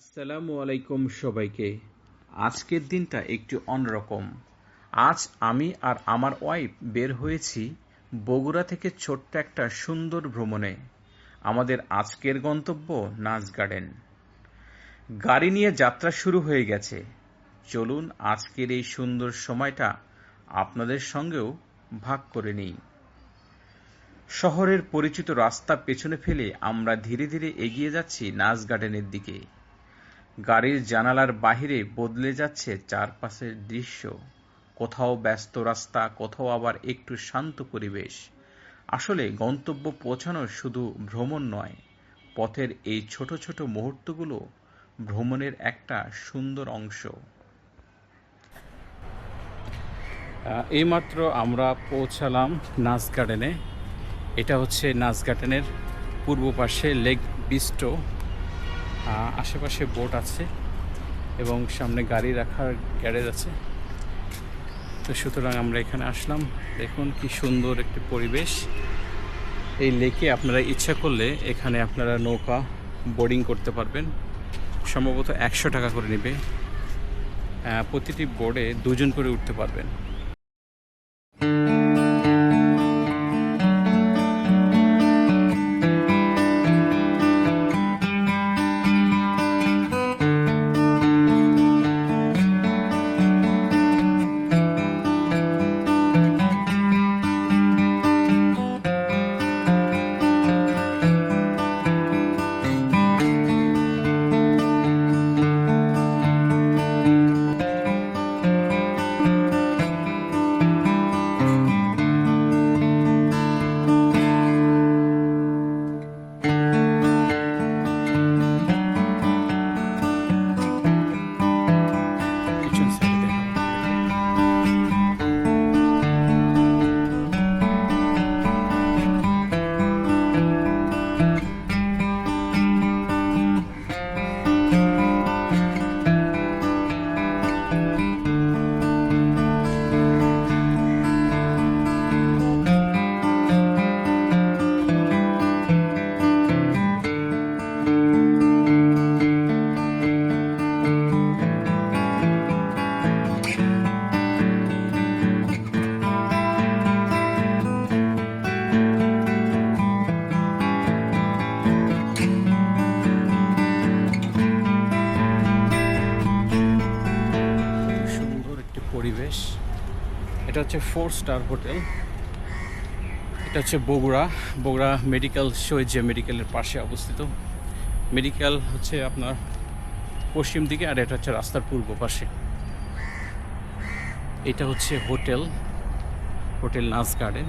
আসসালামু আলাইকুম সবাইকে। আজকের দিনটা একটু অন্যরকম। আজ আমি আর আমার ওয়াইফ বের হয়েছি বগুড়া থেকে ছোট্ট একটা সুন্দর ভ্রমণে। আমাদের আজকের গন্তব্য নাচ গার্ডেন। গাড়ি নিয়ে যাত্রা শুরু হয়ে গেছে। চলুন আজকের এই সুন্দর সময়টা আপনাদের সঙ্গেও ভাগ করে নিই। শহরের পরিচিত রাস্তা পেছনে ফেলে আমরা ধীরে ধীরে এগিয়ে যাচ্ছি নাচ গার্ডেনের দিকে। গাড়ির জানালার বাহিরে বদলে যাচ্ছে চারপাশের দৃশ্য। কোথাও ব্যস্ত রাস্তা, কোথাও আবার একটু শান্ত পরিবেশ। আসলে গন্তব্য পৌঁছানো শুধু ভ্রমণ নয়, পথের এই ছোট ছোট মুহূর্তগুলো ভ্রমণের একটা সুন্দর অংশ। এইমাত্র আমরা পৌঁছালাম নাচ গার্ডেনে। এটা হচ্ছে নাচ গার্ডেনের পূর্ব পাশে লেক বিস্টো। আশেপাশে বোট আছে এবং সামনে গাড়ি রাখার গ্যারেজ আছে। তো সুতরাং আমরা এখানে আসলাম। দেখুন কি সুন্দর একটি পরিবেশ। এই লেকে আপনারা ইচ্ছা করলে এখানে আপনারা নৌকা বোর্ডিং করতে পারবেন। সম্ভবত 100 টাকা করে নেবে। প্রতিটি বোর্ডে 2 জন করে উঠতে পারবেন। পরিবেশ। এটা হচ্ছে 4 স্টার হোটেল। এটা হচ্ছে বগুড়া মেডিকেল, শহীদ যে মেডিকেলের পাশে অবস্থিত। মেডিকেল হচ্ছে আপনার পশ্চিম দিকে, আর এটা হচ্ছে রাস্তার পূর্ব পাশে। এটা হচ্ছে হোটেল নাচ গার্ডেন।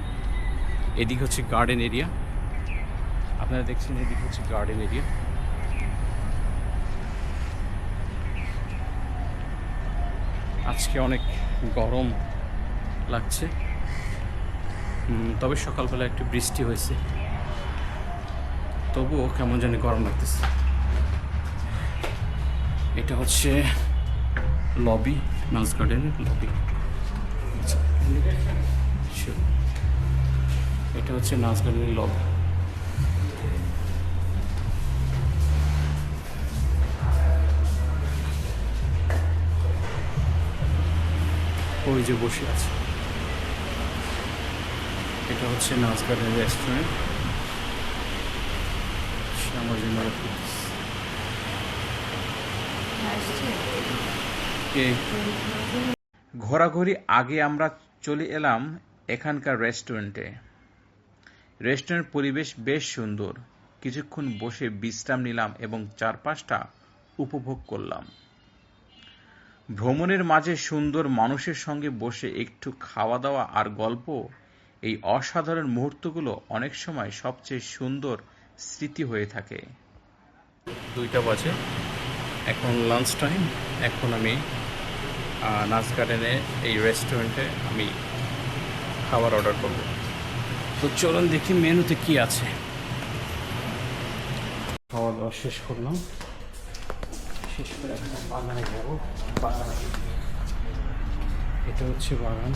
এদিকে হচ্ছে গার্ডেন এরিয়া। আপনারা দেখছেন এদিকে হচ্ছে গার্ডেন এরিয়া। আজকে অনেক গরম লাগছে, তবে সকালবেলা একটু বৃষ্টি হয়েছে, তবুও কেমন জানি গরম লাগতেছে। এটা হচ্ছে লবি, নাচ গার্ডেনের লবি। এটা হচ্ছে নাচ গার্ডেনের লবি। ওই যে বসে আছে, এটা হচ্ছে নাচ গার্ডেন রেস্টুরেন্ট। ঘোরাঘুরি আগে আমরা চলে এলাম এখানকার রেস্টুরেন্টে। রেস্টুরেন্ট পরিবেশ বেশ সুন্দর। কিছুক্ষণ বসে বিশ্রাম নিলাম এবং চারপাশটা উপভোগ করলাম। ভ্রমণের মাঝে সুন্দর মানুষের সঙ্গে বসে একটু খাওয়া দাওয়া আর গল্প, এই অসাধারণ মুহূর্তগুলো অনেক সময় সবচেয়ে সুন্দর স্মৃতি হয়ে থাকে। 2টা বাজে, এখন লাঞ্চ টাইম। এখন আমি নাচ গার্ডেনে এই রেস্টুরেন্টে আমি খাবার অর্ডার করব। তো চলুন দেখি মেনুতে কি আছে। খাওয়া দাওয়া শেষ করলাম, শেষ করে এখন বাগানে যাবো। এটা হচ্ছে বাগান।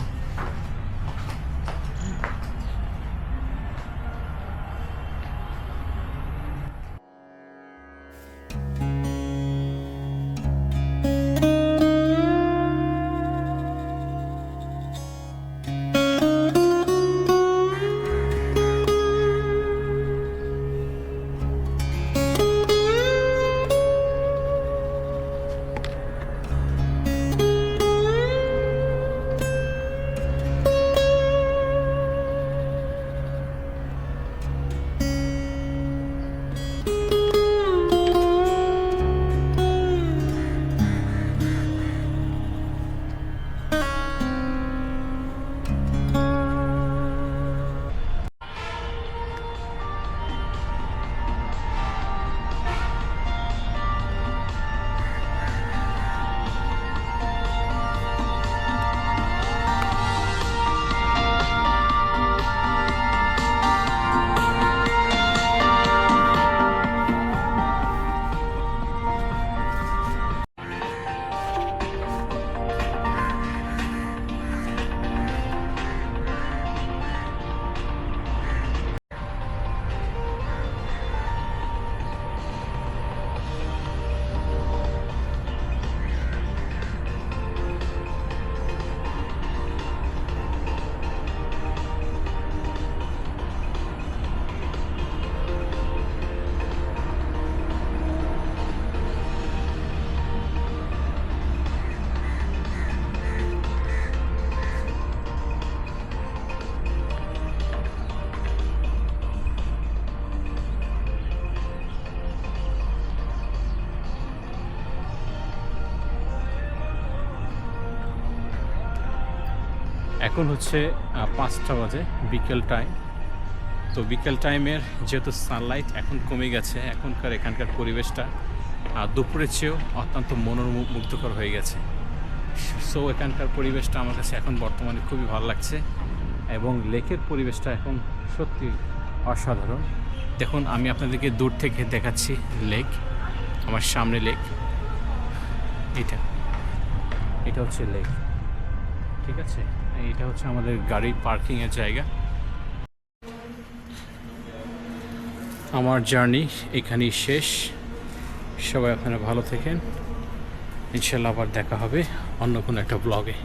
এখন হচ্ছে 5টা বাজে, বিকেল টাইম। তো বিকেল টাইমের যেহেতু সানলাইট এখন কমে গেছে, এখনকার এখানকার পরিবেশটা দুপুরের চেয়েও অত্যন্ত মনোমুগ্ধকর হয়ে গেছে। সো এখানকার পরিবেশটা আমার কাছে এখন বর্তমানে খুবই ভালো লাগছে, এবং লেকের পরিবেশটা এখন সত্যি অসাধারণ। দেখুন, আমি আপনাদেরকে দূর থেকে দেখাচ্ছি লেক, আমার সামনে লেক, এটা হচ্ছে লেক, ঠিক আছে। এটা হচ্ছে আমাদের গাড়ি পার্কিংয়ের জায়গা। আমার জার্নি এখানেই শেষ। সবাই আপনারা ভালো থাকেন, ইনশাল্লাহ আবার দেখা হবে অন্য কোনো একটা ব্লগে।